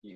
Yeah.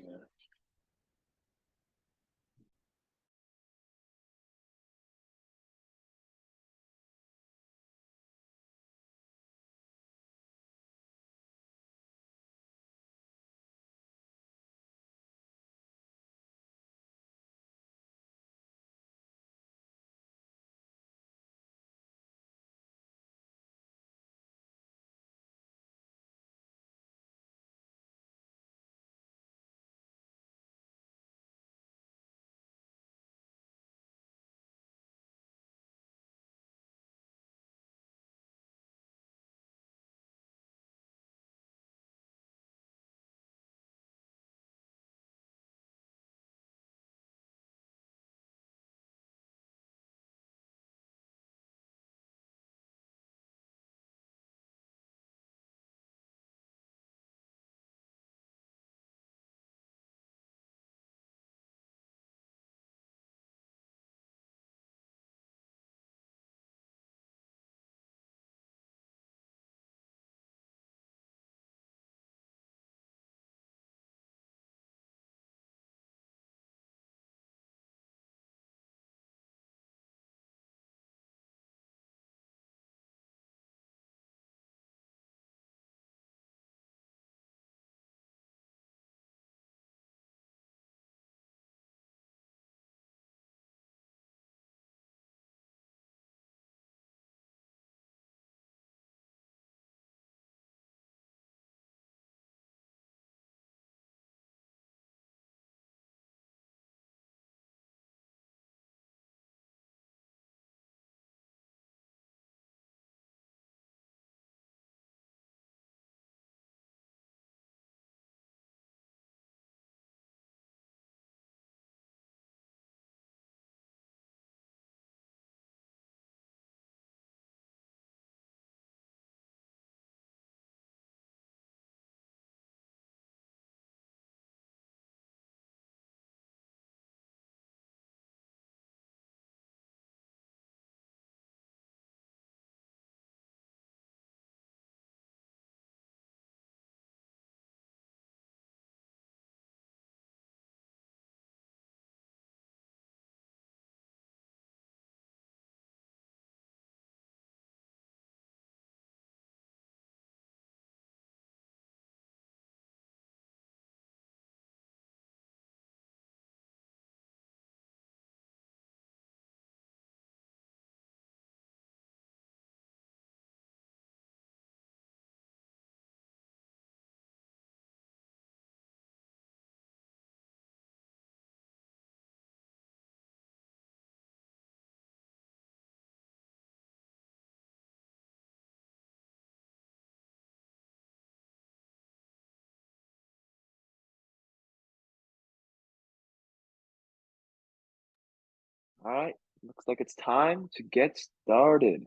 All right. Looks like it's time to get started.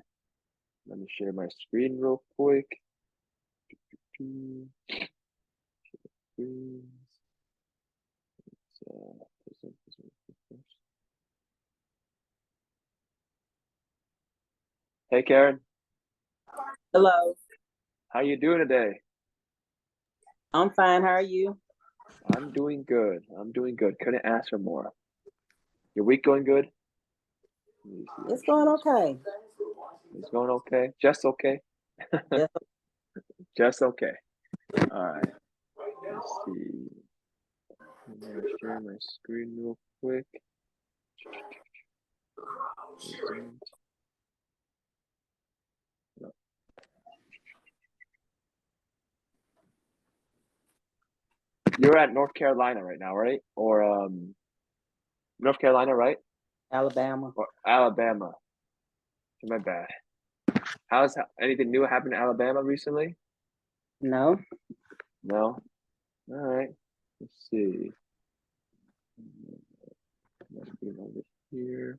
Let me share my screen real quick. Screens. Present this one first. Hey Karen, Hello, how you doing today? I'm fine. How are you? I'm doing good. I'm doing good. Couldn't ask for more. Your week going good? Let me see. It's going okay. It's going okay. Just okay. Yes. Just okay. All right. Let's see. I'm gonna share my screen real quick. Present. No. You're at North Carolina right now, right? Or North Carolina, right? Alabama. Or Alabama. My bad. How's anything new happened in Alabama recently? No. No. All right. Let's see. Must be over here.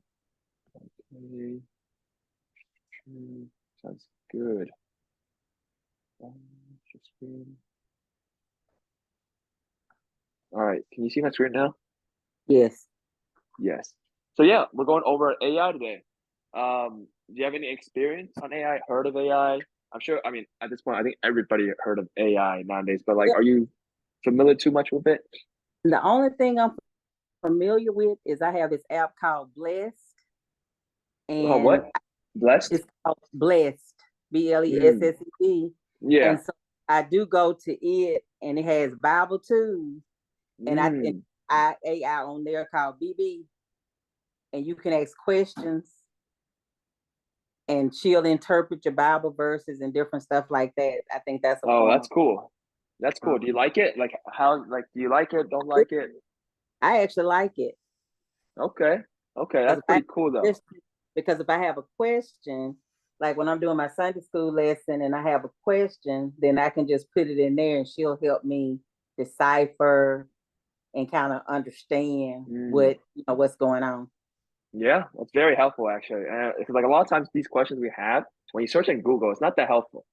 Okay. Sounds good. Share screen. All right. Can you see my screen now? Yes. Yes. So yeah, we're going over AI today. Do you have any experience on AI? Heard of AI? I'm sure. I mean, at this point, I think everybody heard of AI nowadays. But like, Yeah. are you familiar too much with it? The only thing I'm familiar with is I have this app called Blessed, Oh, and what? Blessed? it's called Blessed, Mm, Blessed. yeah. And so I do go to it, and it has Bible too, and Mm. I AI on there called BB, and you can ask questions, and she'll interpret your Bible verses and different stuff like that. I think that's a Oh, form that's of. cool. That's cool. Do you like it? Like how? Like, do you like it? Don't like it? I actually like it Okay. Okay, because that's pretty cool though. if I have a question, like when I'm doing my Sunday school lesson and I have a question, then I can just put it in there and she'll help me decipher and kind of understand Mm. what's going on. Yeah, that's very helpful actually. Because like a lot of times these questions we have, when you search in Google, it's not that helpful.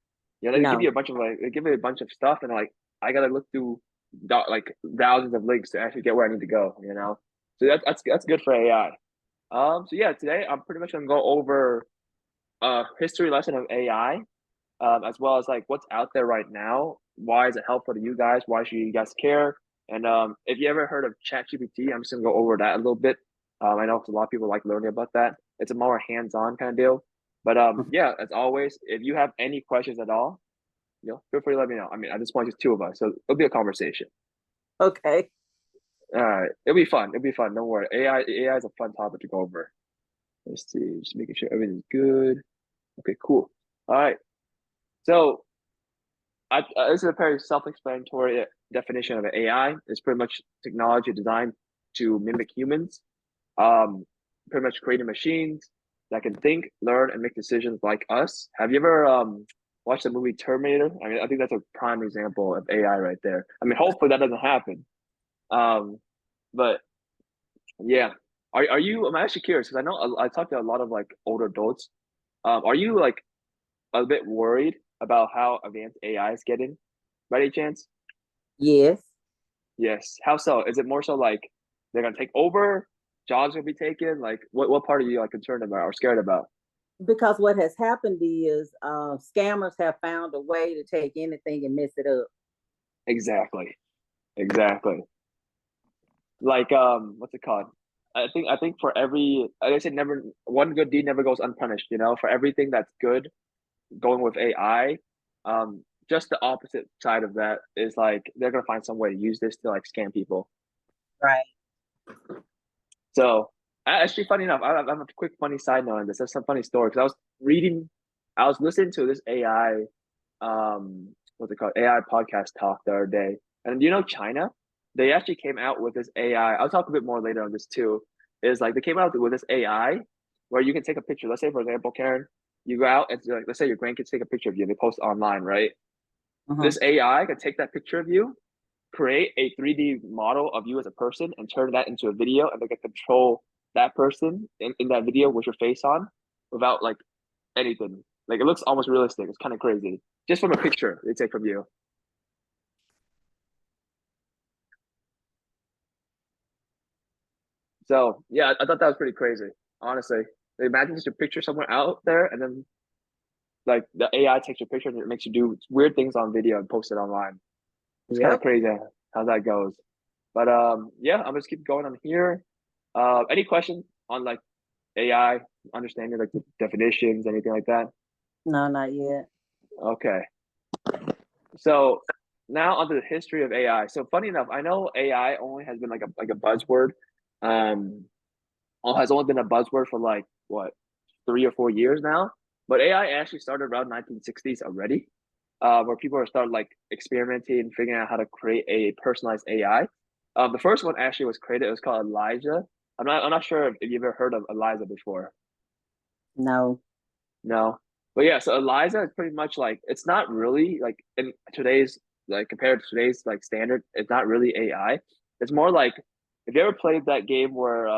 You know, they give No. you a bunch of like they give you a bunch of stuff, and like I gotta look through like thousands of links to actually get where I need to go. You know, so that's good for AI. So yeah, today I'm pretty much gonna go over a history lesson of AI, as well as like what's out there right now. Why is it helpful to you guys? Why should you guys care? And if you ever heard of ChatGPT, I'm just gonna go over that a little bit. I know a lot of people like learning about that. It's a more hands-on kind of deal. But yeah, as always, if you have any questions at all, feel free to let me know. I mean, at this point, it's two of us, so it'll be a conversation. Okay. All right, it'll be fun. It'll be fun. Don't worry. AI is a fun topic to go over. Let's see, just making sure everything's good. Okay, cool. All right. So this is a very self-explanatory definition of AI. It's pretty much technology designed to mimic humans. Pretty much creating machines that can think, learn, and make decisions like us. Have you ever watched the movie Terminator? I mean, I think that's a prime example of AI right there. I mean, hopefully that doesn't happen. Um, but yeah, are you? I'm actually curious because I know I talked to a lot of like older adults. Are you like a bit worried about how advanced AI is getting by any chance? Yes. Yes. How so? Is it more so like they're gonna take over, jobs gonna be taken? Like what part are you like concerned about or scared about? Because what has happened is scammers have found a way to take anything and mess it up. Exactly. Exactly. Like what's it called? I think for every like I said never one good deed never goes unpunished, For everything that's good going with AI, just the opposite side of that is like they're gonna find some way to use this to like scam people. Right. So actually, funny enough, I have a quick funny side note on this. That's some funny story because I was listening to this AI, what's it called, AI podcast talk the other day, and China, they actually came out with this AI. I'll talk a bit more later on this too. Is like they came out with this AI where you can take a picture. Let's say, for example, Karen, you go out and like, let's say your grandkids take a picture of you and they post it online, right? Uh-huh. This AI can take that picture of you, create a 3D model of you as a person and turn that into a video, and they can control that person in that video with your face on without like anything. Like it looks almost realistic. It's kind of crazy. Just from a picture they take from you. So yeah, I thought that was pretty crazy, honestly. Imagine just a picture somewhere out there and then like the AI takes your picture and it makes you do weird things on video and post it online. It's kind of Yep. crazy how that goes. But yeah, I'm just keep going on here. Any questions on like AI, understanding like the definitions, anything like that? No, not yet. Okay. So now onto the history of AI. So funny enough, I know AI only has been like a buzzword. Um, has only been a buzzword for like what 3 or 4 years now. But AI actually started around 1960s already, where people are started like experimenting and figuring out how to create a personalized AI. The first one actually was created. It was called Elijah. I'm not sure if you've ever heard of Eliza before. No. No. But yeah, so Eliza is pretty much like it's not really like in today's like compared to today's like standard, it's not really AI. It's more like if you ever played that game where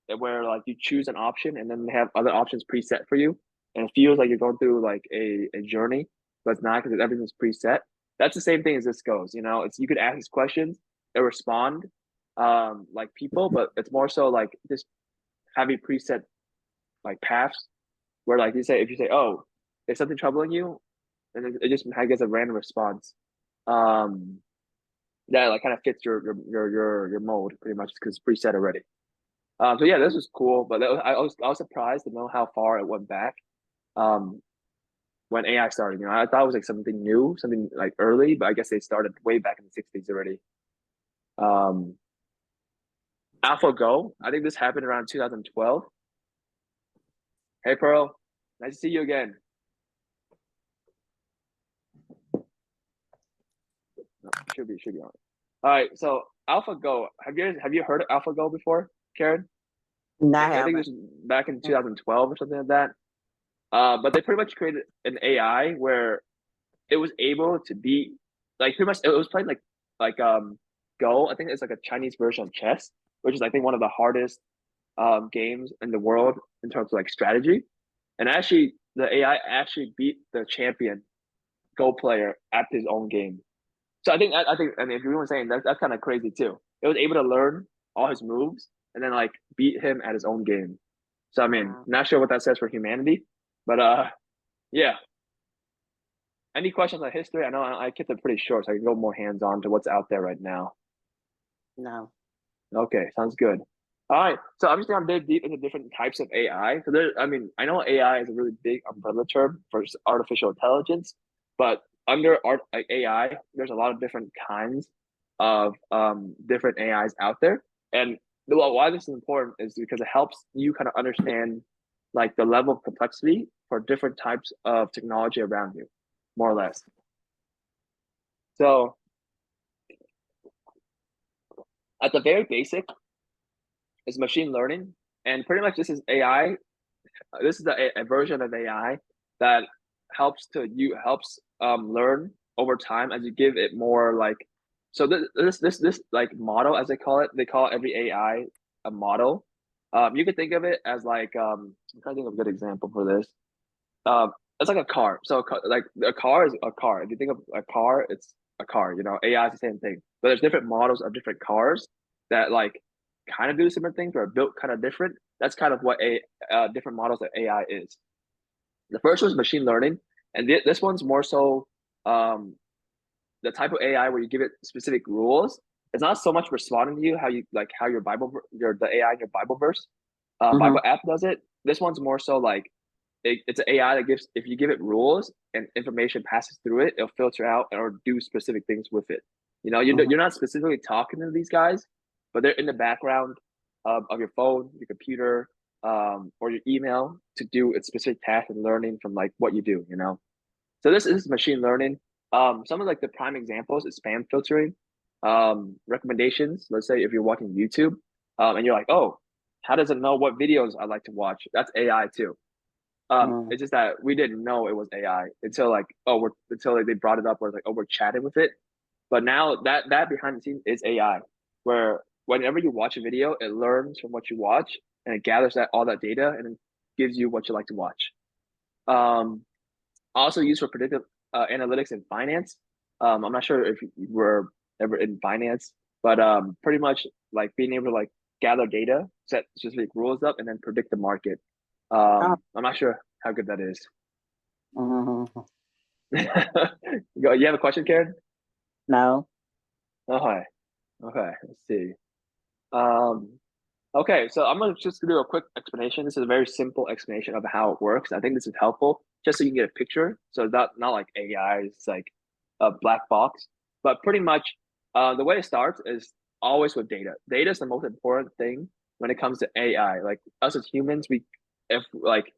like you choose an option and then they have other options preset for you, and it feels like you're going through like a journey, but it's not because everything's preset. That's the same thing as this goes. It's you could ask these questions, they respond like people, but it's more so like just having preset like paths where like if you say, oh, is something troubling you? And it just gets a random response. Um, that like kind of fits your mold pretty much because it's preset already. So yeah, this was cool, but I was surprised to know how far it went back. Um, when AI started, I thought it was like something new, something like early, but I guess they started way back in the '60s already. Um, AlphaGo, I think this happened around 2012. Hey Pearl, nice to see you again. No, should be on. All right, so AlphaGo, have you heard of AlphaGo before, Karen? No, I I think haven't. this was back in 2012 or something like that. But they pretty much created an AI where it was able to be like pretty much it was playing like Go. I think it's like a Chinese version of chess, which is I think one of the hardest games in the world in terms of like strategy. And actually, the AI actually beat the champion Go player at his own game. So I think I mean if you were saying that's kind of crazy too. It was able to learn all his moves and then like beat him at his own game. So I mean, Wow. not sure what that says for humanity, but yeah. Any questions on history? I know I kept it pretty short, so I can go more hands on to what's out there right now. No. Okay, sounds good. All right, so I'm just gonna dig deep into different types of AI. So I mean, I know AI is a really big umbrella term for artificial intelligence, but under like AI, there's a lot of different kinds of different AIs out there. And why this is important is because it helps you kind of understand like the level of complexity for different types of technology around you, more or less. So at the very basic is machine learning, and pretty much this is AI. This is a version of AI that helps learn over time as you give it more like. So this like model as they call every AI a model. You could think of it as like I'm trying to think of a good example for this. It's like a car. So like a car is a car. If you think of a car, it's a car. AI is the same thing, but there's different models of different cars that like kind of do similar things or are built kind of different. That's kind of what a different models of AI is. The first one is machine learning, and this one's more so um, the type of AI where you give it specific rules. It's not so much responding to you how your the AI in your Bible verse, Mm-hmm. Bible app does it. This one's more so like it's an AI that gives if you give it rules and information passes through it, it'll filter out or do specific things with it. Mm-hmm. You're not specifically talking to these guys, but they're in the background of your phone, your computer, or your email to do a specific task and learning from like what you do. So this is machine learning. Some of like the prime examples is spam filtering, recommendations. Let's say if you're watching YouTube, and you're like, oh, how does it know what videos I like to watch? That's AI too. Mm-hmm. It's just that we didn't know it was AI until like until like they brought it up or like oh we're chatting with it. But now that behind the scenes is AI, where whenever you watch a video, it learns from what you watch and it gathers all that data and then gives you what you like to watch. Um, Also used for predictive analytics in finance. I'm not sure if you were ever in finance, but pretty much like being able to like gather data, set specific rules up, and then predict the market. Oh. I'm not sure how good that is. Mm-hmm. You have a question, Karen? No. Okay. Okay. Let's see. Um, okay, so I'm gonna just do a quick explanation. This is a very simple explanation of how it works. I think this is helpful just so you can get a picture. So it's not like AI, it's like a black box. But pretty much, the way it starts is always with data. Data is the most important thing when it comes to AI. Like us as humans, if like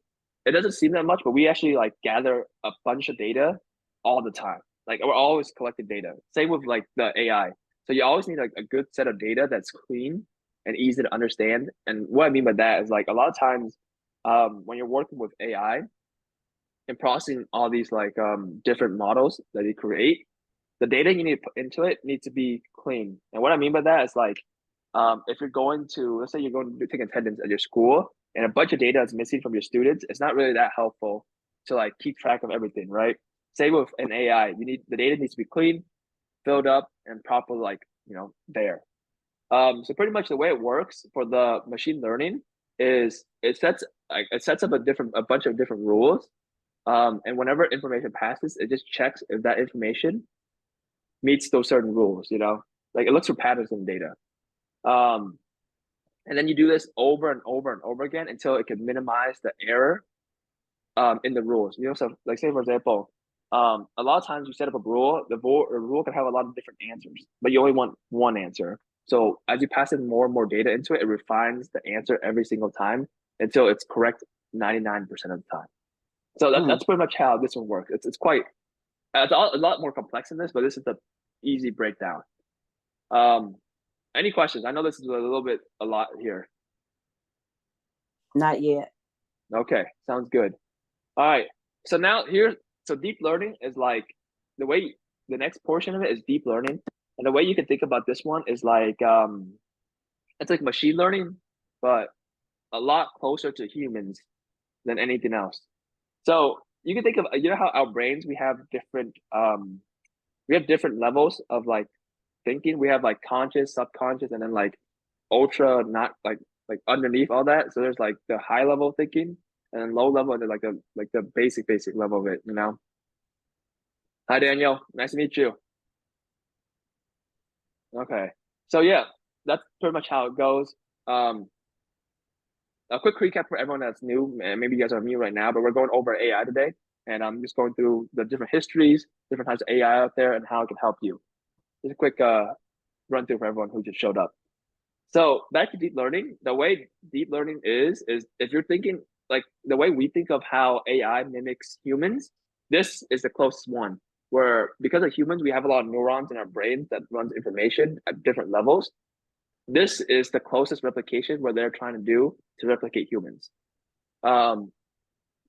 it doesn't seem that much, but we actually like gather a bunch of data all the time. Like we're always collecting data. Same with like the AI. So you always need like a good set of data that's clean and easy to understand. And what I mean by that is like a lot of times when you're working with AI and processing all these like different models that you create, the data you need to put into it needs to be clean. And what I mean by that is like if you're going to let's say you're going to take attendance at your school and a bunch of data is missing from your students, it's not really that helpful to like keep track of everything, right? Same with an AI. The data needs to be clean, filled up, and proper like there. So pretty much the way it works for the machine learning is it sets up a bunch of different rules. And whenever information passes, it just checks if that information meets those certain rules. Like it looks for patterns in data. And then you do this over and over and over again until it can minimize the error in the rules. So like say for example, a lot of times you set up a rule, the rule can have a lot of different answers, but you only want one answer. So as you pass in more and more data into it, it refines the answer every single time until it's correct 99% of the time. So that's pretty much how this one works. It's quite it's a lot more complex than this, but this is the easy breakdown. Any questions? I know this is a lot here. Not yet. Okay, sounds good. All right. So now so deep learning is like the next portion of it is deep learning. And the way you can think about this one is like it's like machine learning, but a lot closer to humans than anything else. So you can think of how our brains we have different levels of like thinking. We have like conscious, subconscious, and then like ultra not like underneath all that. So there's like the high level thinking and then low level and then like the basic level of it, Hi Daniel, nice to meet you. Okay. So yeah, that's pretty much how it goes. A quick recap for everyone that's new, and maybe you guys are new right now, but we're going over AI today. And I'm just going through the different histories, different types of AI out there and how it can help you. Just a quick run through for everyone who just showed up. So back to deep learning, the way deep learning is if you're thinking like the way we think of how AI mimics humans, this is the closest one where because of humans, we have a lot of neurons in our brains that runs information at different levels. This is the closest replication where they're trying to do to replicate humans. And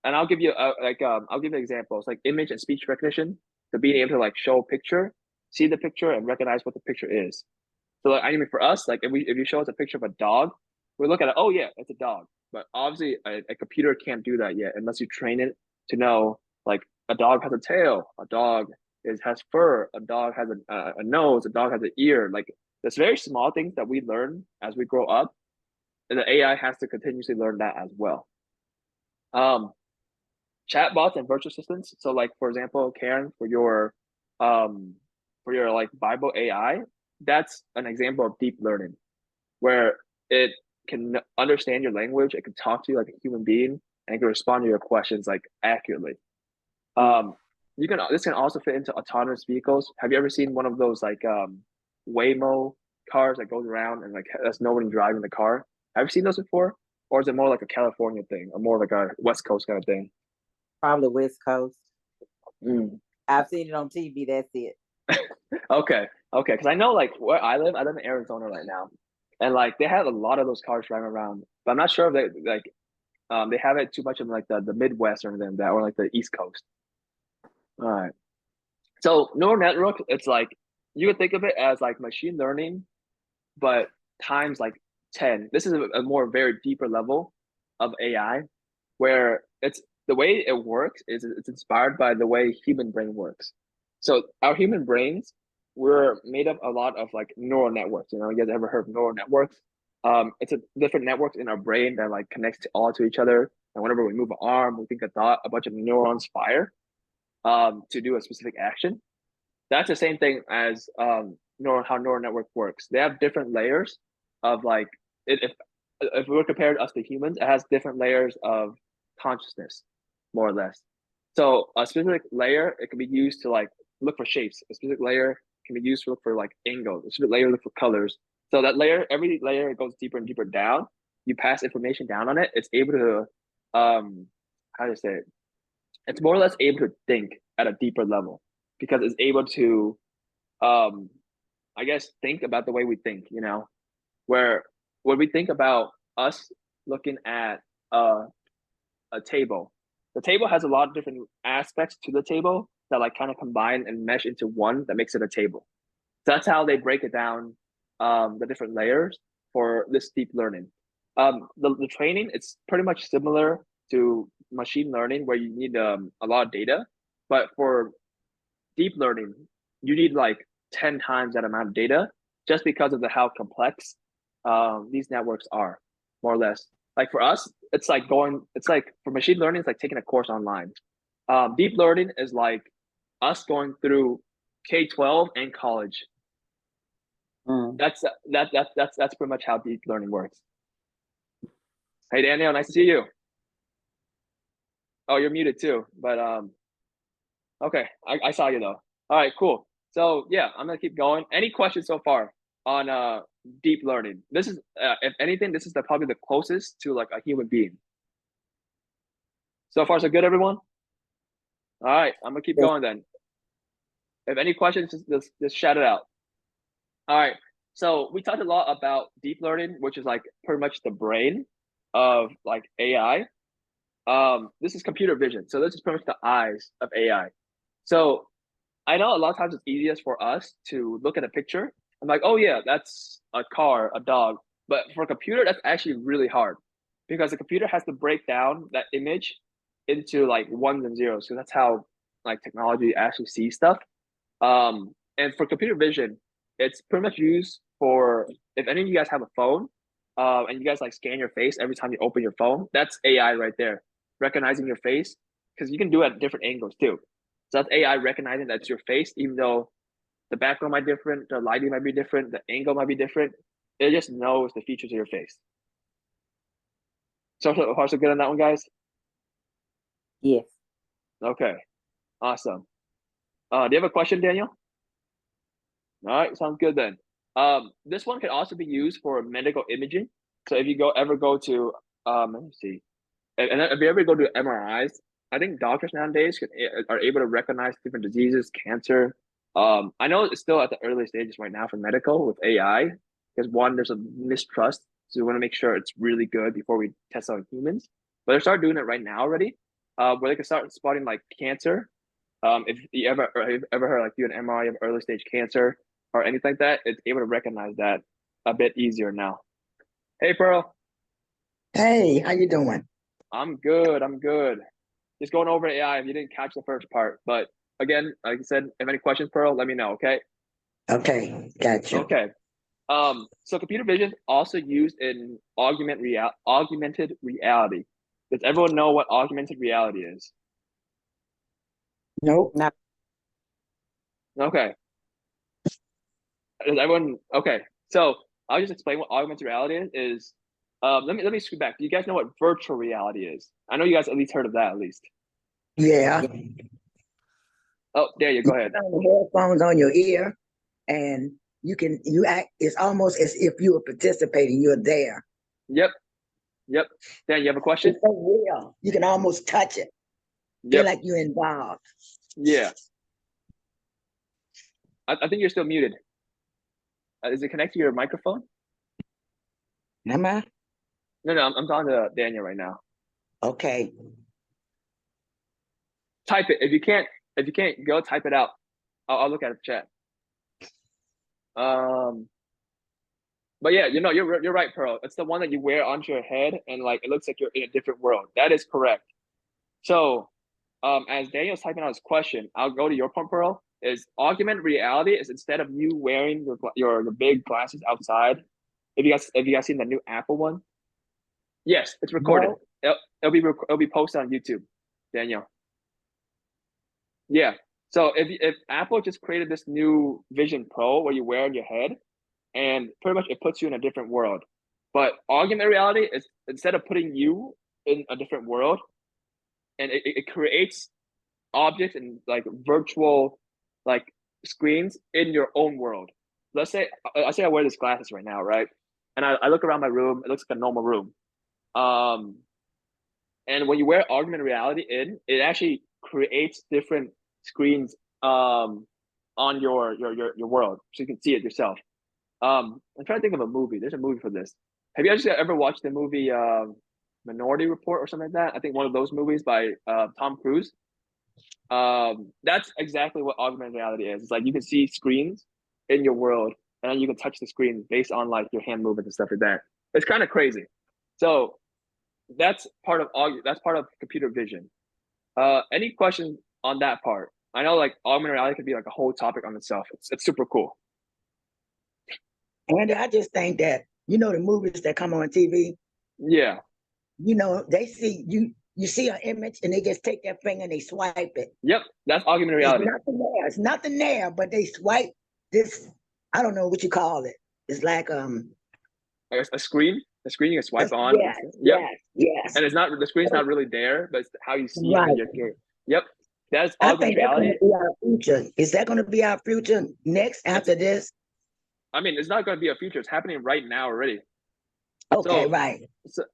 I'll give you I'll give you examples like image and speech recognition, to being able to like show a picture, see the picture and recognize what the picture is. So like, I mean, for us, like if you show us a picture of a dog, we look at it. Oh yeah, it's a dog. But obviously, a computer can't do that yet unless you train it to know like a dog has a tail, a dog has fur, a dog has a nose, a dog has an ear. Like there's very small things that we learn as we grow up, and the AI has to continuously learn that as well. Chatbots and virtual assistants. So like for example, Karen, for your like Bible AI, that's an example of deep learning where it can understand your language, it can talk to you like a human being, and it can respond to your questions like accurately. This can also fit into autonomous vehicles. Have you ever seen one of those like Waymo cars that goes around and like there's nobody driving the car? Have you seen those before? Or is it more like a California thing or more like a West Coast kind of thing? Probably West Coast. I've seen it on TV. That's it. Okay. Because I know like where I live in Arizona right now, and like they have a lot of those cars driving around, but I'm not sure if they have it too much in like the Midwest or anything like that, or like the East Coast. All right. So neural network, it's like you can think of it as like machine learning, but times like 10. This is a more very deeper level of AI where it's the way it works is it's inspired by the way human brain works. So our human brains, we're made up a lot of like neural networks. You guys ever heard of neural networks? It's a different networks in our brain that like connects to each other. And whenever we move an arm, we think a thought, a bunch of neurons fire to do a specific action. That's the same thing as how neural network works. They have different layers of like if we're compared us to humans, it has different layers of consciousness, more or less. So a specific layer, it can be used to like look for shapes. A specific layer can be used to look for like angles. A specific layer look for colors. So that layer, every layer goes deeper and deeper down. You pass information down on it. It's able to, how to say it? It's more or less able to think at a deeper level because it's able to, I guess, think about the way we think. Where when we think about us looking at a table, the table has a lot of different aspects to the table that like kind of combine and mesh into one that makes it a table. So that's how they break it down, the different layers for this deep learning. The training, it's pretty much similar to machine learning where you need a lot of data, but for deep learning, you need like 10 times that amount of data just because of how complex these networks are, more or less. Like for us, it's like for machine learning, it's like taking a course online. Deep learning is like us going through K-12 and college. That's pretty much how deep learning works. Hey Daniel, nice to see you. Oh, you're muted too, but okay, I saw you though. All right, cool. So yeah, I'm gonna keep going. Any questions so far on deep learning? This is if anything, this is probably the closest to like a human being. So far, so good, everyone. All right, I'm gonna keep going then. If any questions, just shout it out. All right. So we talked a lot about deep learning, which is like pretty much the brain of like AI. This is computer vision. So this is pretty much the eyes of AI. So I know a lot of times it's easiest for us to look at a picture. I'm like, oh yeah, that's a car, a dog. But for a computer, that's actually really hard because the computer has to break down that image into like ones and zeros. So that's how like technology actually sees stuff. And for computer vision, it's pretty much used for if any of you guys have a phone, and you guys like scan your face every time you open your phone, that's AI right there, recognizing your face because you can do it at different angles too. So that's AI recognizing that's your face, even though the background might be different, the lighting might be different, the angle might be different. It just knows the features of your face. So far, so good on that one, guys. Yes. Okay, awesome. Do you have a question, Daniel? All right, sounds good then. This one can also be used for medical imaging. So if you ever go to let me see, and if you ever go to MRIs, I think doctors nowadays are able to recognize different diseases, cancer. I know it's still at the early stages right now for medical with AI because one, there's a mistrust, so we want to make sure it's really good before we test on humans. But they start doing it right now already, where they can start spotting like cancer. If you ever heard like do an MRI of early stage cancer or anything like that, it's able to recognize that a bit easier now. Hey, Pearl. Hey, how you doing? I'm good. I'm good. Just going over AI if you didn't catch the first part. But again, like I said, if any questions, Pearl, let me know, okay? Okay, got you. Okay. So computer vision also used in augmented reality. Does everyone know what augmented reality is? Nope. Not Okay. Does everyone okay. So I'll just explain what augmented reality is. Let me scoot back. Do you guys know what virtual reality is? I know you guys at least heard of that at least. Yeah. Oh, there you go ahead. The headphones on your ear, and you act. It's almost as if you were participating. You're there. Yep. Yep. Dan, you have a question? It's so real. You can almost touch it. Feel Yep. like you're involved. Yeah. I think you're still muted. Is it connected to your microphone? Am I? No, I'm talking to Daniel right now. Okay. Type it. If you can't, go type it out. I'll look at the chat. But yeah, you're right, Pearl. It's the one that you wear onto your head, and like it looks like you're in a different world. That is correct. So, as Daniel's typing out his question, I'll go to your point, Pearl. Is augmented reality is instead of you wearing your big glasses outside. If you guys seen the new Apple one? Yes, it's recorded. No. It'll be posted on YouTube, Daniel. Yeah. So if Apple just created this new Vision Pro where you wear on your head, and pretty much it puts you in a different world. But augmented reality is instead of putting you in a different world, and it creates objects and like virtual like screens in your own world. Let's say I wear these glasses right now, right? And I look around my room, it looks like a normal room. And when you wear augmented reality it actually creates different screens on your world, so you can see it yourself. I'm trying to think of a movie. There's a movie for this. Have you guys ever watched the movie Minority Report or something like that? I think one of those movies by Tom Cruise. That's exactly what augmented reality is. It's like you can see screens in your world, and then you can touch the screen based on like your hand movements and stuff like that. It's kind of crazy. So that's part of computer vision. Any questions on that part? I know like augmented reality could be like a whole topic on itself. It's super cool. Andy, I just think that the movies that come on TV. Yeah. They see you. You see an image, and they just take their finger and they swipe it. Yep, that's augmented reality. It's nothing there. It's nothing there, but they swipe this. I don't know what you call it. it's like A screen. A screen you can swipe on. yes, Yep. yes. And it's not the screen's not really there, but it's how you see it Right. in your game. Yep. That's I augmented think that's going reality. to be our future. Is that going to be our future next after this? I mean, it's not going to be a future. It's happening right now already. Okay, So, right.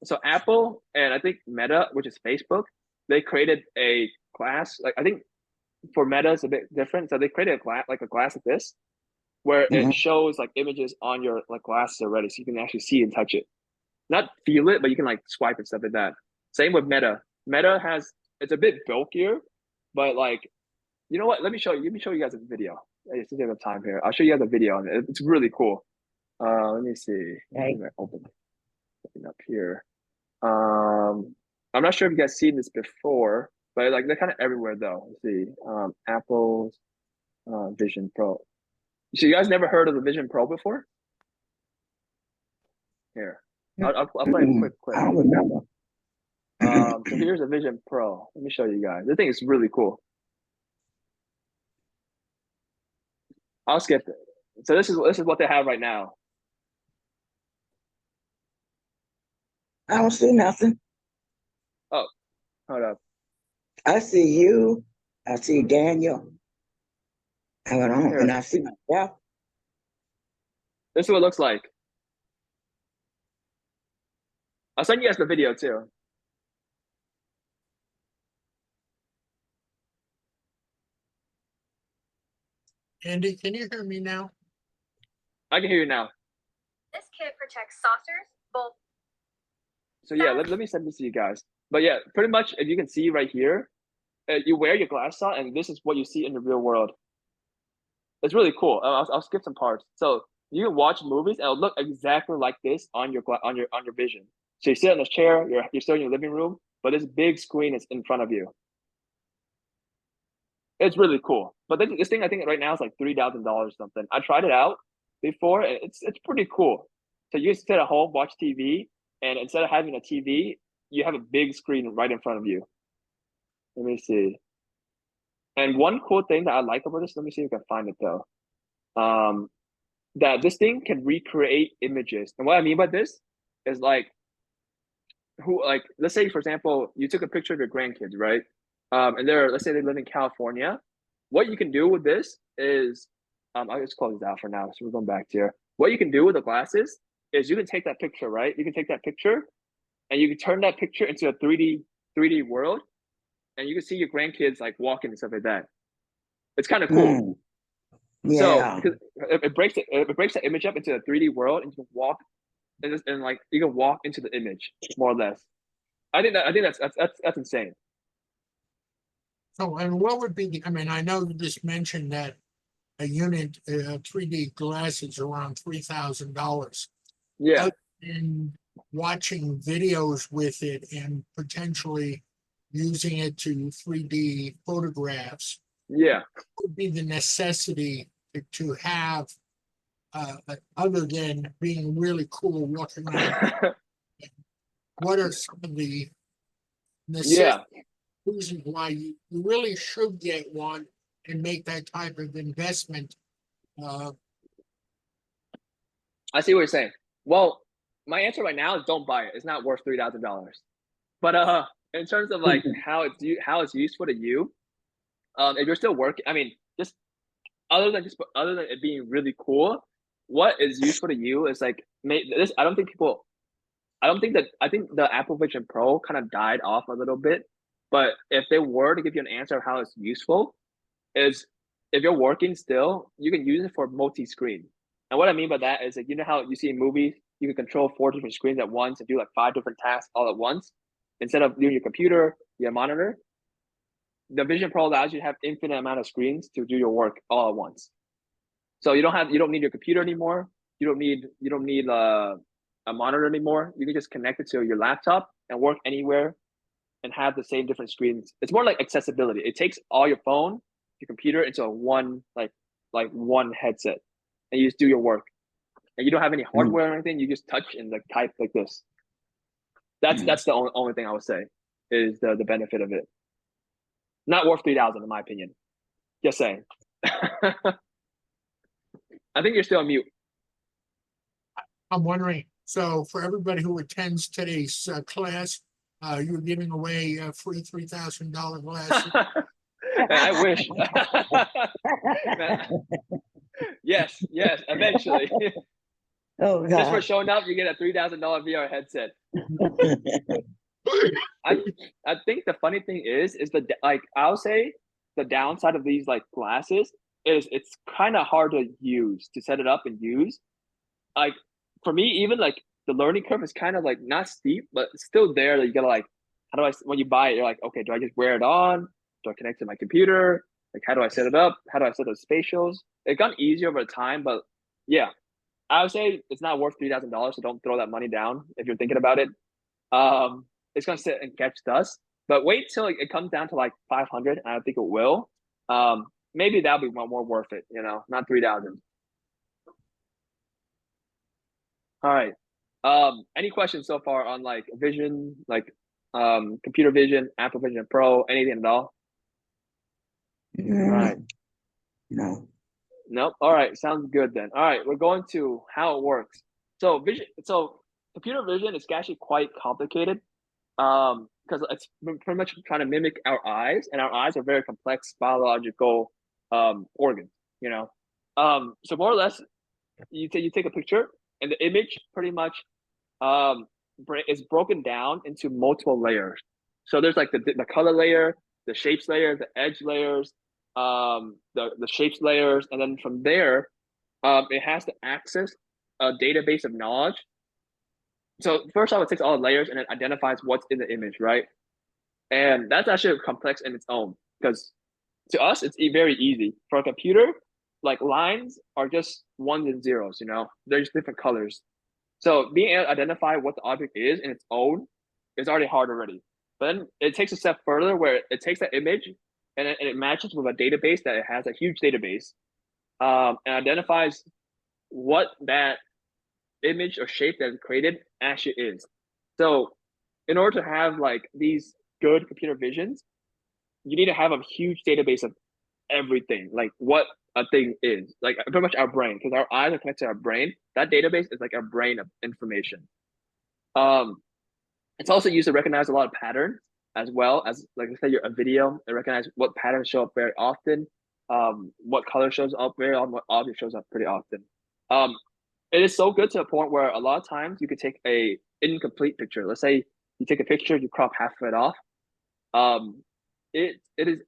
so Apple and I think Meta, which is Facebook, they created a glass. Like I think for Meta it's a bit different. So they created a glass like this, where Mhm. it shows like images on your like glasses already, so you can actually see and touch it. Not feel it, but you can like swipe and stuff like that. Same with Meta. Meta has it's a bit bulkier, but like you know what? Let me show you. Let me show you guys a video. Since we have time here, I'll show you guys a video on it. It's really cool. Let me see. Okay. Open up here. I'm not sure if you guys seen this before, but like they're kind of everywhere though. Let's see. Apple's Vision Pro. So you guys never heard of the Vision Pro before? Here, I'll play a quick clip. I don't remember. So here's a Vision Pro. Let me show you guys. The thing is really cool. I'll skip it. So this is what they have right now. I don't see nothing. Oh, hold up. I see you. I see Daniel. And I see myself. This is what it looks like. I'll send you guys the video too. Andy, can you hear me now? I can hear you now. This kit protects saucers, bowls. So yeah, let me send this to you guys. But yeah, pretty much if you can see right here, you wear your glasses on, and this is what you see in the real world. It's really cool. I'll skip some parts. So you can watch movies, and it'll look exactly like this on your vision. So you sit on this chair, you're still in your living room, but this big screen is in front of you. It's really cool. But this thing I think right now is like $3,000 something. I tried it out before, and it's pretty cool. So you sit at home, watch TV, and instead of having a TV, you have a big screen right in front of you. Let me see. And one cool thing that I like about this, let me see if I can find it though. That this thing can recreate images. And what I mean by this is like let's say for example, you took a picture of your grandkids, right? And let's say they live in California. What you can do with this is I'll just close this out for now. So we're going back to here. What you can do with the glasses is you can take that picture, right? You can take that picture and you can turn that picture into a 3D world, and you can see your grandkids like walking and stuff like that. It's kind of cool. Yeah. So it breaks the image up into a 3D world, and you can walk and like you can walk into the image more or less. I think that's insane. So, and what would be, I mean, I know you just mentioned that a unit, 3D glass is around $3,000. Yeah. And watching videos with it and potentially using it to 3D photographs, Yeah. would be the necessity to have, other than being really cool walking around? What are some of the Yeah. reasons why you really should get one and make that type of investment? I see what you're saying. Well, my answer right now is don't buy it. It's not worth $3,000. But in terms of like how it's useful to you, if you're still working, I mean, just other than it being really cool, what is useful to you is like this. I think the Apple Vision Pro kind of died off a little bit. But if they were to give you an answer of how it's useful, is if you're working still, you can use it for multi-screen. And what I mean by that is like, you know how you see in movies, you can control 4 different screens at once and do like 5 different tasks all at once. Instead of doing your computer, your monitor, the Vision Pro allows you to have infinite amount of screens to do your work all at once. So you don't need your computer anymore. You don't need a monitor anymore. You can just connect it to your laptop and work anywhere and have the same different screens. It's more like accessibility. It takes all your phone, your computer into a one one headset, and you just do your work. And you don't have any hardware or anything. You just touch and like type like this. That's the only thing I would say is the benefit of it. Not worth 3,000 in my opinion. Just saying. I think you're still on mute. I'm wondering, so for everybody who attends today's class, you're giving away a free $3,000 glasses. I wish. Yes, eventually. Oh, Just for God. showing up, you get a $3,000 VR headset. I think the funny thing is like I'll say the downside of these like glasses is it's kind of hard to use to set it up and use. Like for me, even like the learning curve is kind of like not steep, but it's still there. That you gotta like, how do I when you buy it, you're like, okay, do I just wear it on? Do I connect to my computer? Like, how do I set it up? How do I set the spatials? It got easier over time, but yeah, I would say it's not worth $3,000. So don't throw that money down if you're thinking about it. Um, it's gonna sit and catch dust. But wait till it comes down to like 500. I don't think it will. Maybe that'll be more worth it. You know, not 3,000. All right. Any questions so far on like vision, like computer vision, Apple Vision Pro, anything at all? All right. No. Nope. All right. Sounds good then. All right. We're going to how it works. So computer vision is actually quite complicated. Because it's pretty much trying to mimic our eyes, and our eyes are very complex biological organs, you know. So more or less, you take a picture, and the image pretty much is broken down into multiple layers. So there's like the color layer, the shapes layer, the edge layers, the shapes layers, and then from there, it has to access a database of knowledge. So first off, it takes all the layers and it identifies what's in the image, right? And that's actually complex in its own because to us, it's very easy. For a computer, like lines are just ones and zeros, you know, they're just different colors. So being able to identify what the object is in its own is already hard already. But then it takes a step further where it takes that image and it matches with a database that it has, a huge database, and identifies what that image or shape that is created actually is. So in order to have like these good computer visions, you need to have a huge database of everything, like what a thing is, like pretty much our brain, because our eyes are connected to our brain. That database is like our brain of information. Um, it's also used to recognize a lot of patterns as well as, like I said, a video. It recognizes what patterns show up very often, what color shows up very often, what object shows up pretty often. It is so good to the point where a lot of times you could take a incomplete picture. Let's say you take a picture, you crop half of it off. It is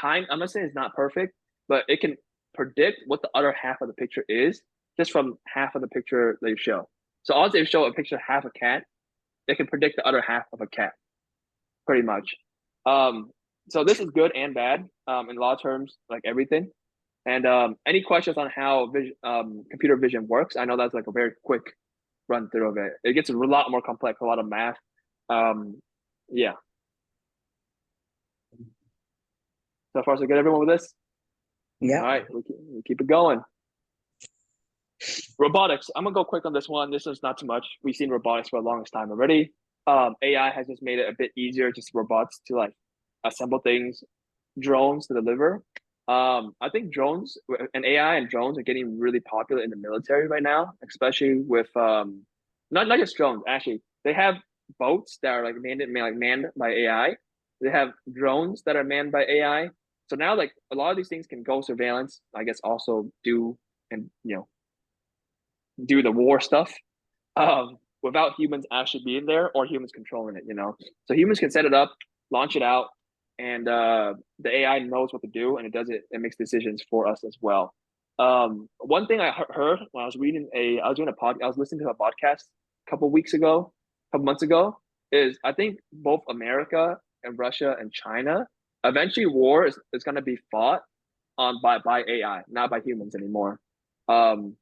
I'm not saying it's not perfect, but it can predict what the other half of the picture is just from half of the picture they show. So all they show a picture of half a cat, they can predict the other half of a cat, pretty much. So this is good and bad in a lot of terms, like everything. And any questions on how computer vision works? I know that's like a very quick run through of it. It gets a lot more complex, a lot of math. Yeah. So far, so good, everyone, with this? Yeah. All right, we keep it going. Robotics. I'm gonna go quick on this one. This is not too much. We've seen robotics for the longest time already. AI has just made it a bit easier, just robots to like assemble things, drones to deliver. I think drones and AI and drones are getting really popular in the military right now, especially with not just drones. Actually, they have boats that are like manned by AI. They have drones that are manned by AI. So now, like a lot of these things can go surveillance. I guess also do the war stuff without humans actually being there or humans controlling it. So humans can set it up, launch it out, and the AI knows what to do, and it does it. It makes decisions for us as well. One thing I heard when I was listening to a podcast a couple months ago, is I think both America and Russia and China, eventually war is going to be fought on by AI, not by humans anymore. And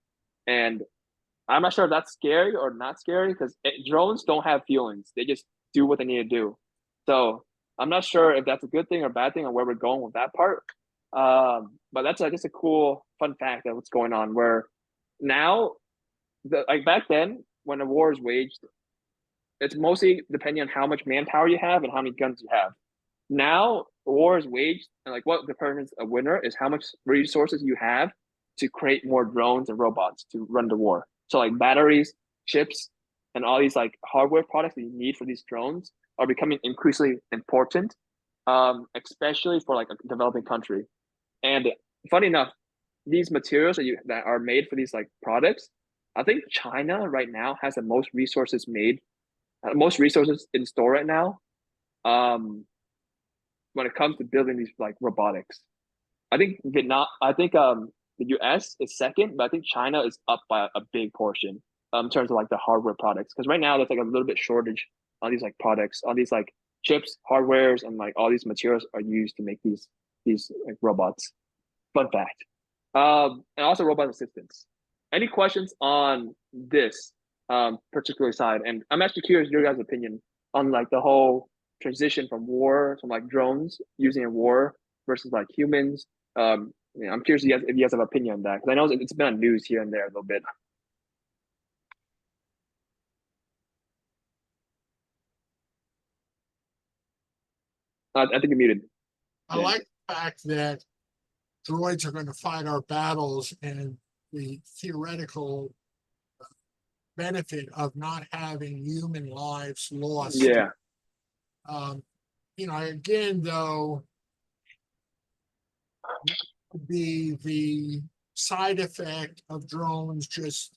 I'm not sure if that's scary or not scary because drones don't have feelings. They just do what they need to do. So I'm not sure if that's a good thing or bad thing or where we're going with that part. But that's just a cool fun fact of what's going on. Where now, like back then when a war is waged, it's mostly depending on how much manpower you have and how many guns you have. Now war is waged, and like what determines a winner is how much resources you have to create more drones and robots to run the war. So like batteries, chips, and all these like hardware products that you need for these drones are becoming increasingly important, especially for like a developing country. And funny enough, these materials that are made for these like products, I think China right now has the most resources in store right now. When it comes to building these like robotics, I think the US is second, but I think China is up by a big portion in terms of like the hardware products. Because right now there's like a little bit shortage on these like products, on these like chips, hardwares, and like all these materials are used to make these like robots. Fun fact. And also robot assistants. Any questions on this particular side? And I'm actually curious your guys' opinion on like the whole transition from like drones using in war versus like humans. I'm curious if you guys have an opinion on that, because I know it's been on news here and there a little bit. I think you're muted. I like the fact that droids are going to fight our battles, and the theoretical benefit of not having human lives lost. Yeah. Again, though, the side effect of drones just,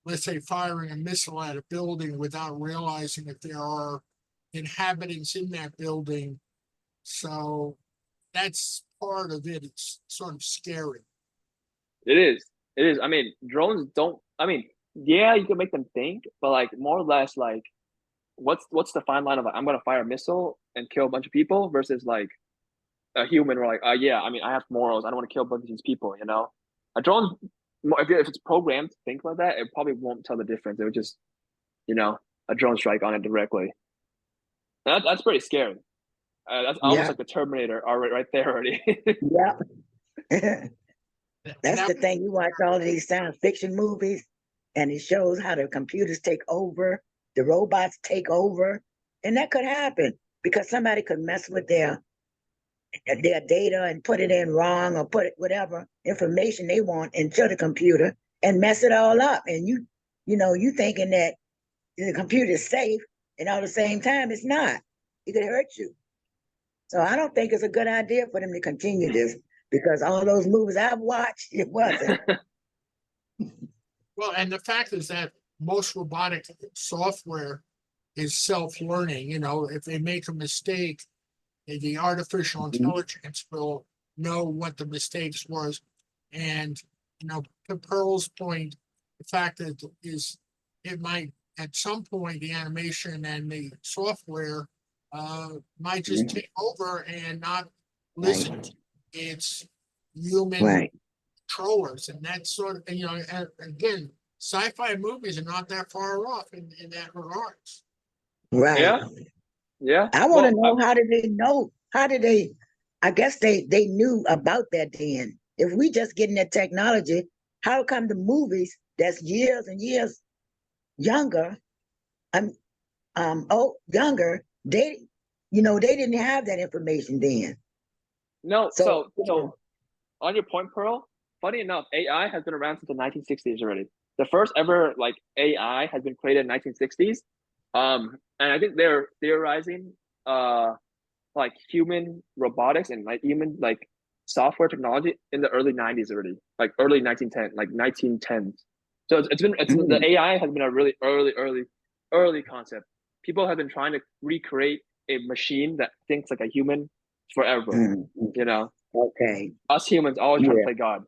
let's say, firing a missile at a building without realizing that there are inhabitants in that building. So that's part of it. It's sort of scary. It is. It is. I mean, drones don't. I mean, yeah, you can make them think, but like more or less, like, what's the fine line of like, I'm gonna fire a missile and kill a bunch of people versus like a human. We're like, yeah, I mean, I have morals. I don't want to kill a bunch of these people. A drone, if it's programmed to think like that, it probably won't tell the difference. It would just, a drone strike on it directly. That's pretty scary. That's almost like the Terminator already right there already. Yeah. That's the thing. You watch all of these science fiction movies, and it shows how the computers take over, the robots take over, and that could happen because somebody could mess with their data and put it in wrong, or put whatever information they want into the computer and mess it all up. And you thinking that the computer is safe, and all the same time it's not. It could hurt you. So I don't think it's a good idea for them to continue this, because all those movies I've watched, it wasn't. Well, and the fact is that most robotic software is self-learning. If they make a mistake, the artificial intelligence will know what the mistakes was. And, to Pearl's point, the fact that it might, at some point, the animation and the software might just take over and not listen to its human controllers. And that's sort of, again, sci-fi movies are not that far off in that regards. Right. Yeah. I want to know, how did they know? How did they? I guess they knew about that then. If we just getting that technology, how come the movies that's years and years younger, younger, they didn't have that information then. No, so on your point, Pearl, funny enough, AI has been around since the 1960s already. The first ever like AI has been created in 1960s. And I think they're theorizing like human robotics and like human like software technology in the early 90s already, like early 1910s. So the AI has been a really early concept. People have been trying to recreate a machine that thinks like a human forever. Okay. Us humans always try to play God.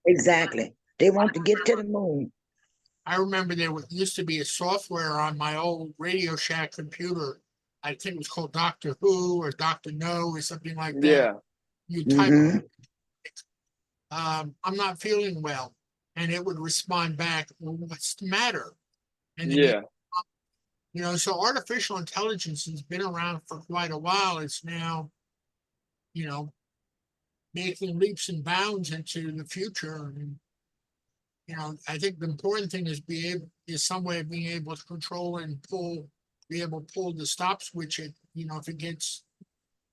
Exactly. They want to get to the moon. I remember there used to be a software on my old Radio Shack computer. I think it was called Doctor Who or Doctor No or something like that. Yeah. You type, I'm not feeling well, and it would respond back, well, what's the matter? And then so artificial intelligence has been around for quite a while. It's now, making leaps and bounds into the future. And I think the important thing is some way of being able to control and be able to pull the stop switch if it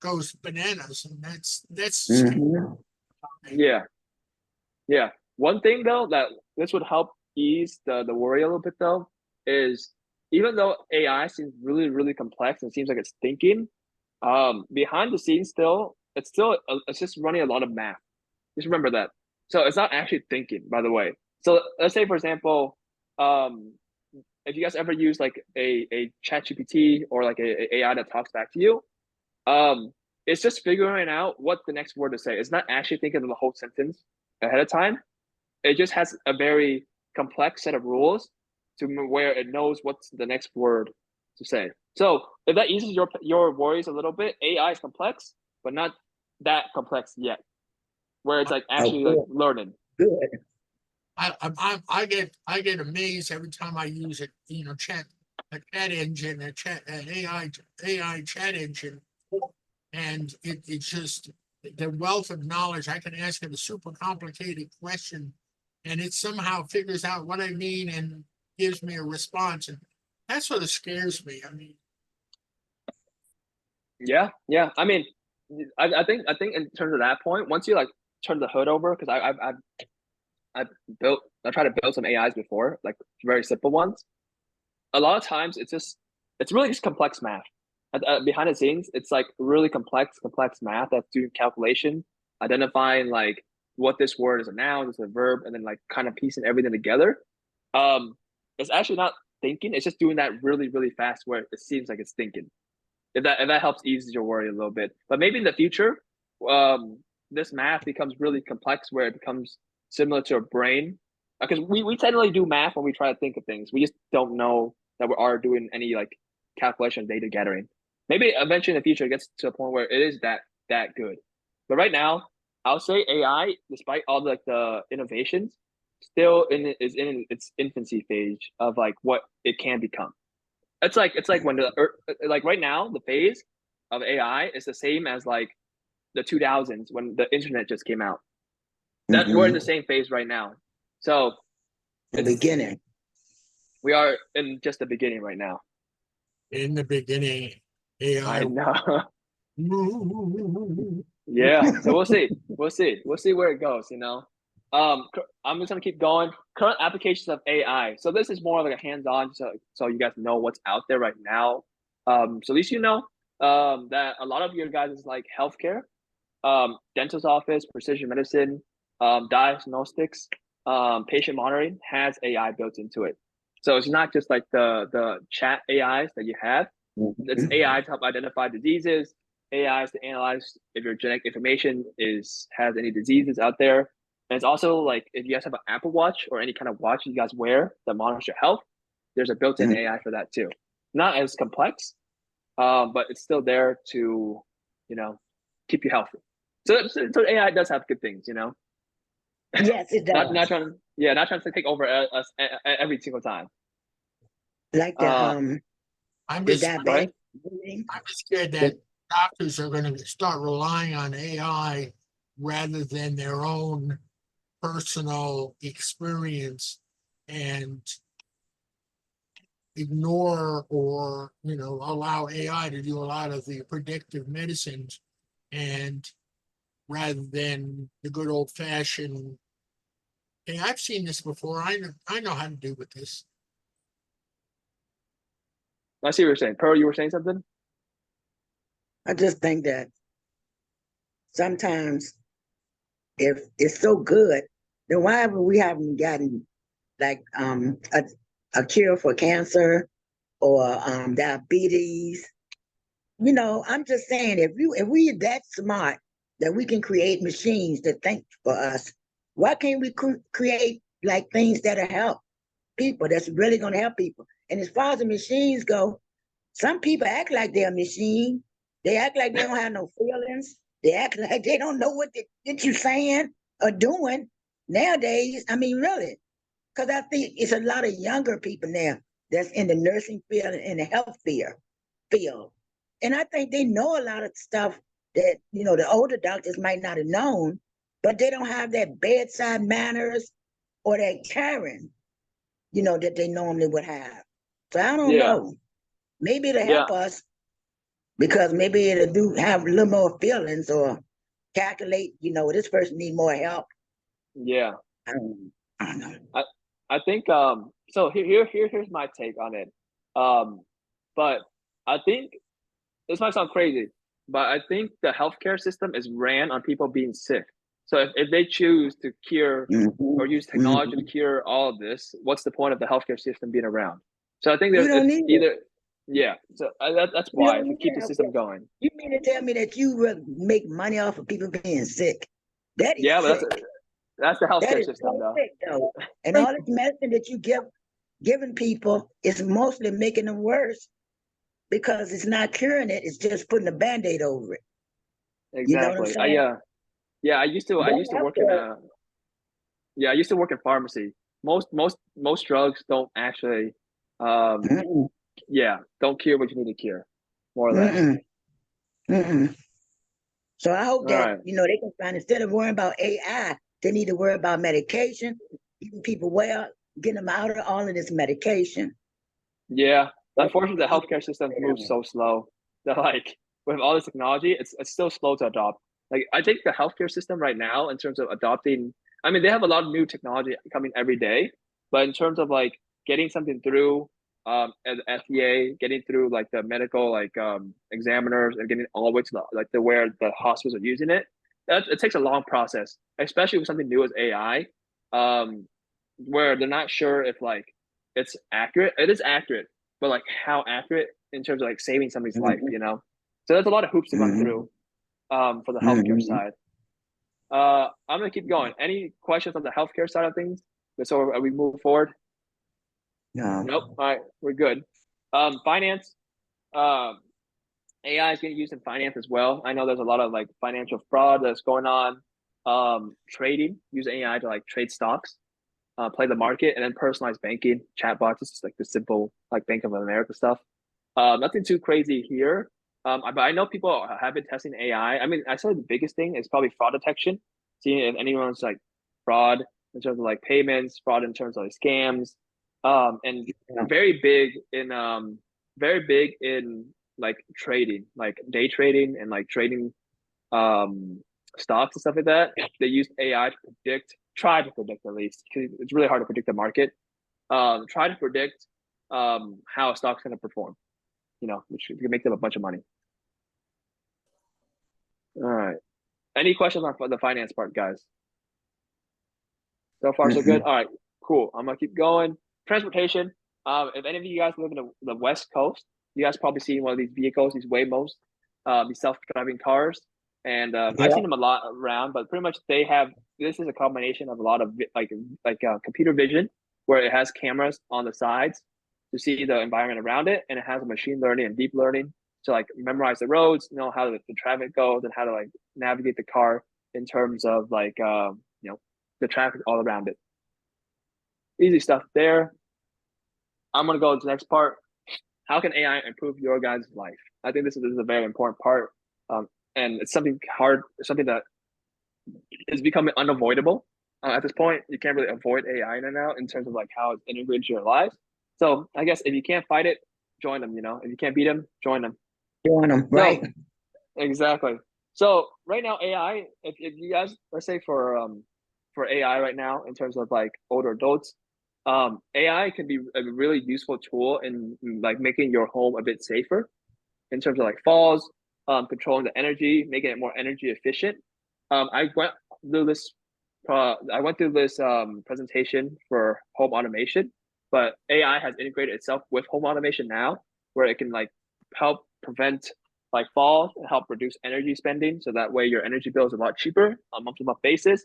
goes bananas. And that's Yeah. One thing though that this would help ease the worry a little bit though is even though AI seems really really complex and seems like it's thinking, behind the scenes still it's just running a lot of math. Just remember that. So it's not actually thinking, by the way. So let's say for example, um, if you guys ever use like a chat GPT or like a AI that talks back to you, um, it's just figuring out what the next word to say. It's not actually thinking of the whole sentence ahead of time. It just has a very complex set of rules to where it knows what's the next word to say. So if that eases your worries a little bit, AI is complex, but not that complex yet, where it's like Oh, actually like good, learning. good. I get amazed every time I use it, a chat engine, an AI chat engine. And it's just the wealth of knowledge. I can ask it a super complicated question and it somehow figures out what I mean and gives me a response. And that sort of scares me. I mean, Yeah. I mean, I think in terms of that point, once you like turn the hood over, because I tried to build some AIs before, like very simple ones. A lot of times it's really just complex math. Behind the scenes, it's like really complex math that's doing calculation, identifying like what this word is a noun, is a verb, and then like kind of piecing everything together. Um, it's actually not thinking; it's just doing that really really fast, where it seems like it's thinking. If that helps ease your worry a little bit, but maybe in the future, um, this math becomes really complex, where it becomes similar to a brain, because we technically do math when we try to think of things. We just don't know that we are doing any like calculation data gathering. Maybe eventually in the future it gets to a point where it is that good. But right now, I'll say AI, despite all like the innovations, still is in its infancy phase of like what it can become. It's like when like right now the phase of AI is the same as like the 2000s when the internet just came out. That we're in the Mm-hmm. same phase right now. So The it's beginning. we are in just the beginning right now. in the beginning, AI. I know. Yeah. So we'll see where it goes. I'm just gonna keep going. Current applications of AI. So this is more like a hands-on, so you guys know what's out there right now. So at least that a lot of your guys is like healthcare, dentist office, precision medicine, diagnostics, patient monitoring has AI built into it. So it's not just like the chat AIs that you have. It's Mhm. AI to help identify diseases, AIs to analyze if your genetic information has any diseases out there. And it's also like if you guys have an Apple Watch or any kind of watch you guys wear that monitors your health, there's a built-in Mhm. AI for that too. Not as complex, but it's still there to, you know, keep you healthy. So AI does have good things. Yes, it Not does. not trying to take over us every single time. Like Uh, I'm the just go diabetic. ahead. I'm scared that The, doctors are going to start relying on AI rather than their own personal experience and ignore or allow AI to do a lot of the predictive medicines and rather than the good old fashioned. Hey, I've seen this before. I know how to do with this. I see what you're saying. Pearl, you were saying something? I just think that sometimes if it's so good, then why haven't we haven't gotten like a cure for cancer or diabetes? I'm just saying if we that smart that we can create machines that think for us, why can't we create like things that'll help people that's really gonna help people? And as far as the machines go, some people act like they're a machine. They act like they don't have no feelings. They act like they don't know what you're saying or doing nowadays. I mean, really, because I think it's a lot of younger people now that's in the nursing field and in the health field. And I think they know a lot of stuff that, the older doctors might not have known, but they don't have that bedside manners or that caring, that they normally would have. So I don't Yeah, know. Maybe it'll yeah, help us because maybe it'll do have a little more feelings or calculate, this person need more help. yeah. I don't know. I think so here's my take on it. But I think this might sound crazy, but I think the healthcare system is ran on people being sick. So if they choose to cure or use technology to cure all of this, what's the point of the healthcare system being around? So I think We there's don't it's need it. either yeah. So that's We why don't if you need keep the it. system going. You mean to tell me that you will make money off of people being sick? That is Yeah, but sick. that's the That healthcare is system so though. sick, though. And all this medicine that you giving people is mostly making them worse because it's not curing it. It's just putting a Band-Aid over it. You know what I'm Exactly. saying? Yeah, I used to work in a yeah, I used to work in pharmacy. Most drugs don't actually um Mm-mm, yeah, don't cure what you need to cure, more or less. mm-mm, mm-mm. So I hope All that, right. they can find, instead of worrying about AI, they need to worry about medication, keeping people well, getting them out of all of this medication. Yeah. That's Unfortunately, the what healthcare system we moves need. so slow that like with all this technology, it's still slow to adopt. Like I think the healthcare system right now, in terms of adopting, I mean, they have a lot of new technology coming every day, but in terms of like getting something through as FDA, getting through like the medical like examiners and getting all the way to the where the hospitals are using it, that it takes a long process, especially with something new as AI, where they're not sure if like it's accurate. It is accurate, but like how accurate in terms of like saving somebody's life, Mhm, you know? So there's a lot of hoops to run mhm, through for the healthcare mhm. side. I'm gonna keep going. Any questions on the healthcare side of things? So we move forward? No. Nope. All right, we're good. Finance. Um, AI is getting used in finance as well. I know there's a lot of like financial fraud that's going on. Trading, use AI to like trade stocks, play the market, and then personalized banking, chatbots. This is like the simple like Bank of America stuff. Nothing too crazy here. But I know people have been testing AI. I mean, I said the biggest thing is probably fraud detection, seeing if anyone's like fraud in terms of like payments, fraud in terms of like scams, and Yeah. very big in like trading, like day trading and like trading um stocks and stuff like that. They use AI to try to predict at least, because it's really hard to predict the market. Try to predict how a stock's going to perform, which can make them a bunch of money. All right. Any questions on the finance part, guys? So far, so good. Mm-mm. All right, cool. I'm gonna keep going. Transportation. If any of you guys live in the West Coast, you guys probably seen one of these vehicles, these Waymos, these self-driving cars, and I've Yeah. seen them a lot around. But pretty much they have. This is a combination of a lot of computer vision, where it has cameras on the sides to see the environment around it, and it has a machine learning and deep learning to like memorize the roads, know how the traffic goes, and how to like navigate the car in terms of like the traffic all around it. Easy stuff there. I'm gonna go to the next part. How can AI improve your guys' life? I think this is a very important part, and it's something hard, something that is becoming unavoidable at this point. You can't really avoid AI right now in terms of like how it's integrated to your lives. So I guess if you can't fight it, join them. If you can't beat them, join them. Doing them right. So exactly. So right now, AI. If you guys, let's say for AI right now, in terms of like older adults, AI can be a really useful tool in like making your home a bit safer in terms of like falls, controlling the energy, making it more energy efficient. I went through this. I went through this presentation for home automation, but AI has integrated itself with home automation now, where it can like help prevent like falls and help reduce energy spending, so that way your energy bill is a lot cheaper on a month-to-month basis,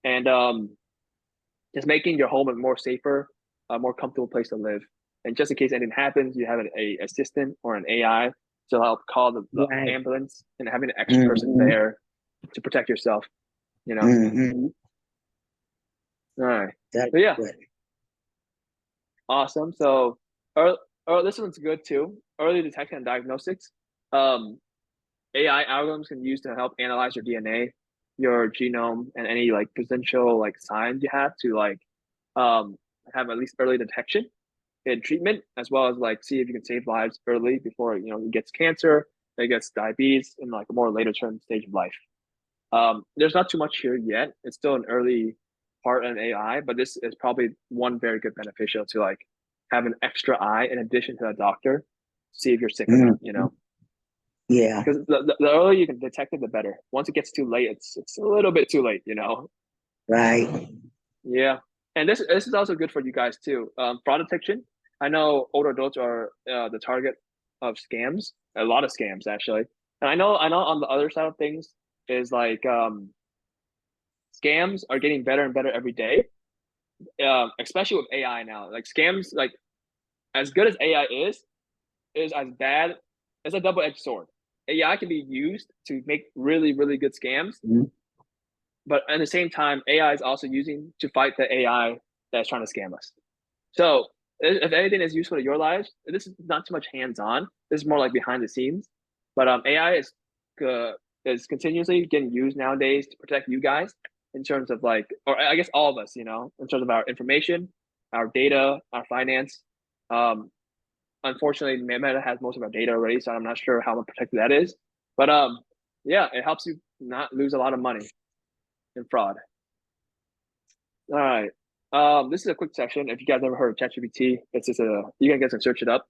and just making your home a more safer, more comfortable place to live. And just in case anything happens, you have a assistant or an AI to help call the Right. ambulance, and having an extra person Mm-hmm. there to protect yourself. Mm-hmm. All right. That's So yeah, good. awesome. So, this one's good too. Early detection and diagnostics. Um, AI algorithms can use to help analyze your DNA, your genome, and any like potential like signs you have to like um have at least early detection and treatment, as well as like see if you can save lives early before it gets cancer, it gets diabetes, in like a more later term stage of life. There's not too much here yet. It's still an early part in AI, but this is probably one very good beneficial to like have an extra eye in addition to a doctor, see if you're sick or not, you know? Yeah. Because the earlier you can detect it, the better. Once it gets too late, it's a little bit too late, you know? Right. Yeah. And this is also good for you guys too. Fraud detection. I know older adults are the target of scams, a lot of scams actually. And I know on the other side of things is like scams are getting better and better every day. Especially with AI now. Like scams, like as good as AI is as bad. It's a double-edged sword. AI can be used to make really, really good scams, Mhm. but at the same time, AI is also using to fight the AI that's trying to scam us. So if anything is useful to your lives, this is not too much hands-on. This is more like behind the scenes. But AI is continuously getting used nowadays to protect you guys in terms of like, or I guess all of us, you know, in terms of our information, our data, our finance. Unfortunately, Meta has most of our data already, so I'm not sure how protected that is. But yeah, it helps you not lose a lot of money in fraud. All right. This is a quick section. If you guys ever heard of ChatGPT, it's just you guys can search it up.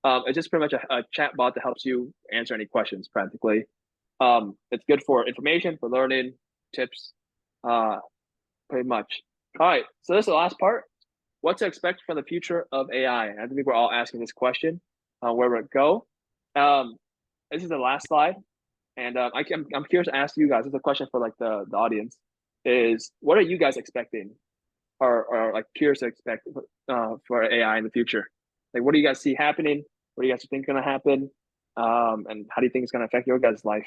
It's just pretty much a chat bot that helps you answer any questions practically. It's good for information, for learning, tips, pretty much. All right. So this is the last part. What to expect from the future of AI? I think we're all asking this question. Where will it go? This is the last slide, and I'm curious to ask you guys. This is a question for like the audience. Is what are you guys expecting, or like curious to expect for AI in the future? Like, what do you guys see happening? What do you guys think going to happen? And how do you think it's going to affect your guys' life?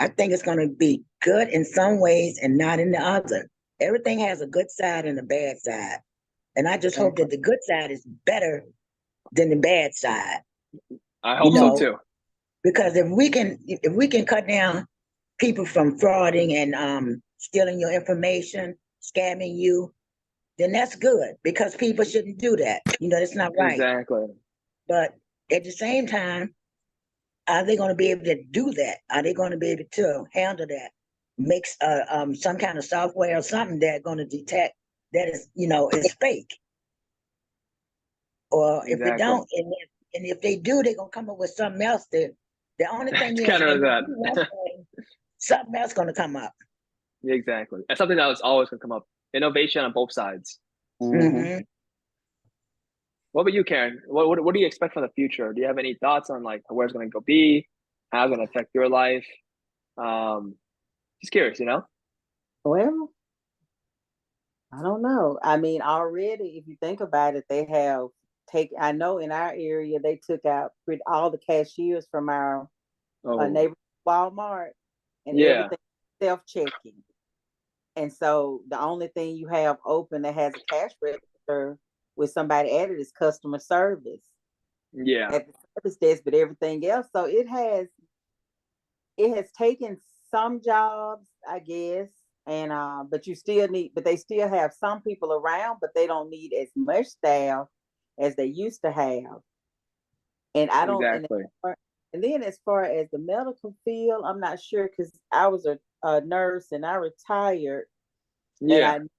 I think it's going to be good in some ways and not in the other. Everything has a good side and a bad side. And I just hope that the good side is better than the bad side. I hope so too. Because if we can cut down people from frauding and stealing your information, scamming you, then that's good because people shouldn't do that. That's not right. Exactly. But at the same time, are they going to be able to do that? Are they going to be able to handle that? Makes some kind of software or something that's going to detect that is fake. Or if they don't, and if they do, they're gonna come up with something else. The only thing is, counter that. something else gonna come up. Exactly. That's something that was always gonna come up. Innovation on both sides. Mm-hmm. What about you, Karen? What do you expect from the future? Do you have any thoughts on like where it's gonna go be, how it's gonna affect your life? Just curious, Well, I don't know. I mean, already, if you think about it, they have I know in our area, they took out all the cashiers from our neighborhood Walmart and everything self-checking. And so the only thing you have open that has a cash register with somebody at it is customer service. Yeah. At the service desk, but everything else. So it has taken some jobs, I guess. And but they still have some people around, but they don't need as much staff as they used to have. And I don't exactly. And then as far as the medical field, I'm not sure because I was a nurse and I retired. Yeah. And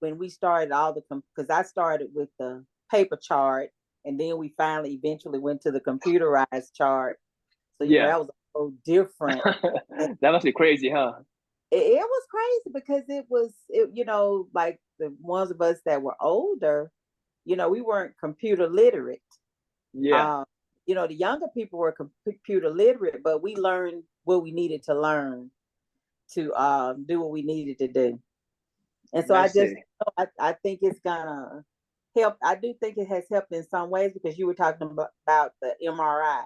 when we started because I started with the paper chart and then we finally eventually went to the computerized chart. So, that was so different. That must be crazy, huh? It was crazy because it was, like the ones of us that were older, we weren't computer literate. Yeah. The younger people were computer literate, but we learned what we needed to learn to do what we needed to do. And so I think it's gonna help. I do think it has helped in some ways because you were talking about the MRI.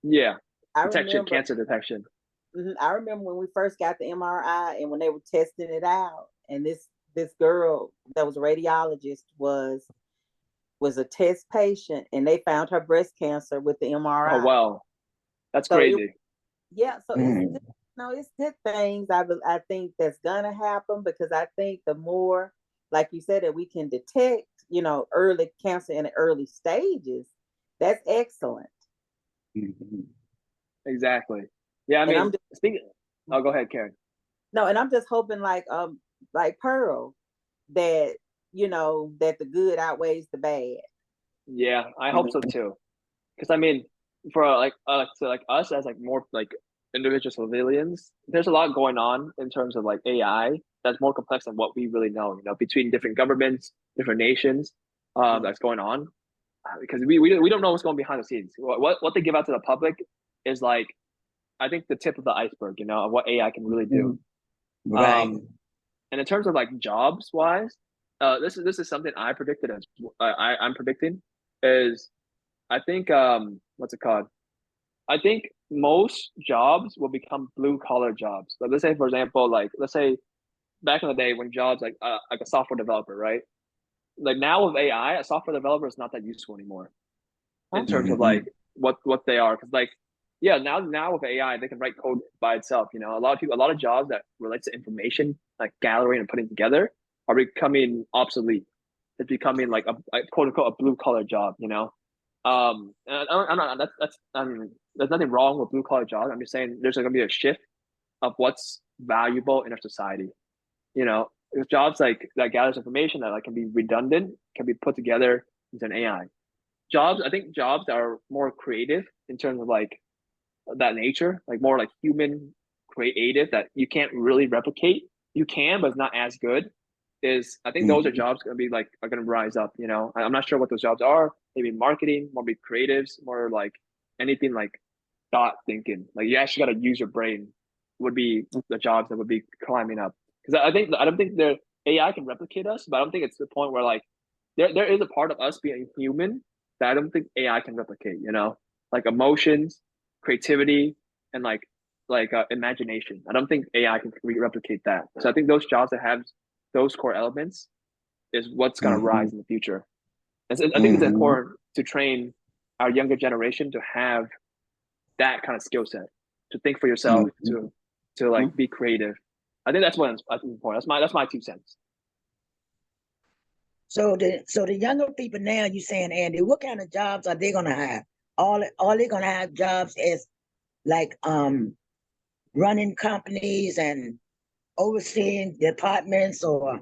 Yeah. Cancer detection. I remember when we first got the MRI and when they were testing it out, and this girl that was a radiologist was a test patient, and they found her breast cancer with the MRI. Oh wow, that's crazy. It's good things. I think that's gonna happen because I think the more, like you said, that we can detect, early cancer in the early stages, that's excellent. Exactly. Yeah, I mean, speaking. Oh, go ahead, Karen. No, and I'm just hoping like Pearl, that that the good outweighs the bad. Yeah, I hope so too. Because I mean, for like us as like more like individual civilians, there's a lot going on in terms of like AI that's more complex than what we really know. Between different governments, different nations, that's going on. Because we don't know what's going behind the scenes. What they give out to the public is like, I think, the tip of the iceberg, of what AI can really do. Right. And in terms of like jobs wise, this is something I predicted as I'm predicting is, I think, what's it called? I think most jobs will become blue collar jobs. Like, let's say, for example, like let's say back in the day when jobs like a software developer, right? Like now with AI, a software developer is not that useful anymore in terms of like what they are. Because like, yeah, now with AI, they can write code by itself. A lot of jobs that relate to information, like gathering and putting together, are becoming obsolete. It's becoming like a quote unquote a blue collar job. And I'm not there's nothing wrong with blue collar jobs. I'm just saying there's going to be a shift of what's valuable in our society. Jobs like that gathers information that like can be redundant, can be put together into an AI. I think jobs that are more creative in terms of like that nature, like more like human creative that you can't really replicate. You can, but it's not as good. I think those are jobs are going to rise up. I'm not sure what those jobs are. Maybe marketing, more be creatives, more like anything like thought thinking. Like you actually got to use your brain. Would be the jobs that would be climbing up. Because I don't think the AI can replicate us, but I don't think it's the point where like there is a part of us being human that I don't think AI can replicate. Like emotions, creativity, and like imagination. I don't think AI can replicate that. So I think those jobs that have those core elements is what's going to rise in the future. I think it's important to train our younger generation to have that kind of skill set, to think for yourself, to like be creative. I think that's important. That's my 2 cents. So the younger people now, you saying, Andy, what kind of jobs are they gonna have? All they gonna have jobs as like running companies and overseeing departments, or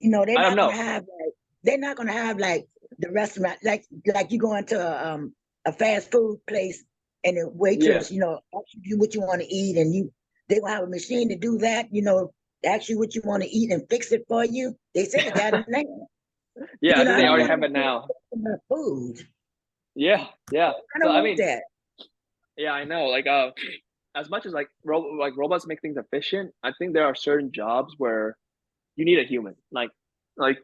they're not gonna have like the restaurant, like you go into a fast food place and the waitress, asks you what you want to eat, and they gonna have a machine to do that, ask you what you want to eat and fix it for you. They said it got a name. Yeah, I think they already have it now. Food. Yeah. I don't want that. Yeah, I know. Like, as much as like robots make things efficient, I think there are certain jobs where you need a human. Like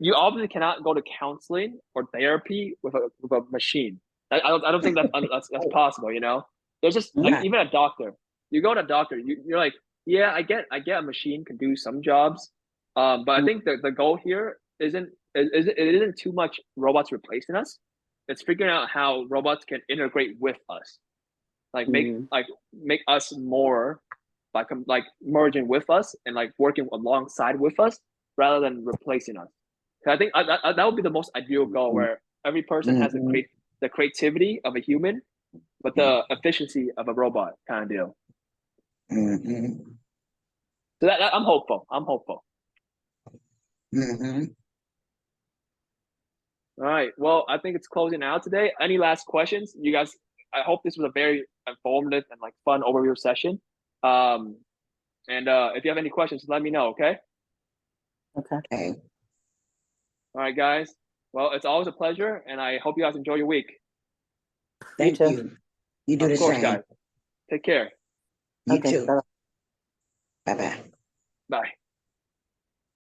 you obviously cannot go to counseling or therapy with a machine. I don't think that's possible. There's just like even a doctor. You go to a doctor, you're like, yeah, I get a machine can do some jobs, but I think the goal here isn't too much robots replacing us. It's figuring out how robots can integrate with us, like make us more like merging with us and like working alongside with us rather than replacing us. I think that would be the most ideal goal, where every person has the creativity of a human, but the efficiency of a robot kind of deal. So that I'm hopeful. All right. Well, I think it's closing out today. Any last questions, you guys? I hope this was a very informative and like fun overview session. And if you have any questions, let me know. Okay. Okay. All right, guys. Well, it's always a pleasure, and I hope you guys enjoy your week. Thank you. You do the same. Of course, guys. Take care. You too. Bye-bye. Bye.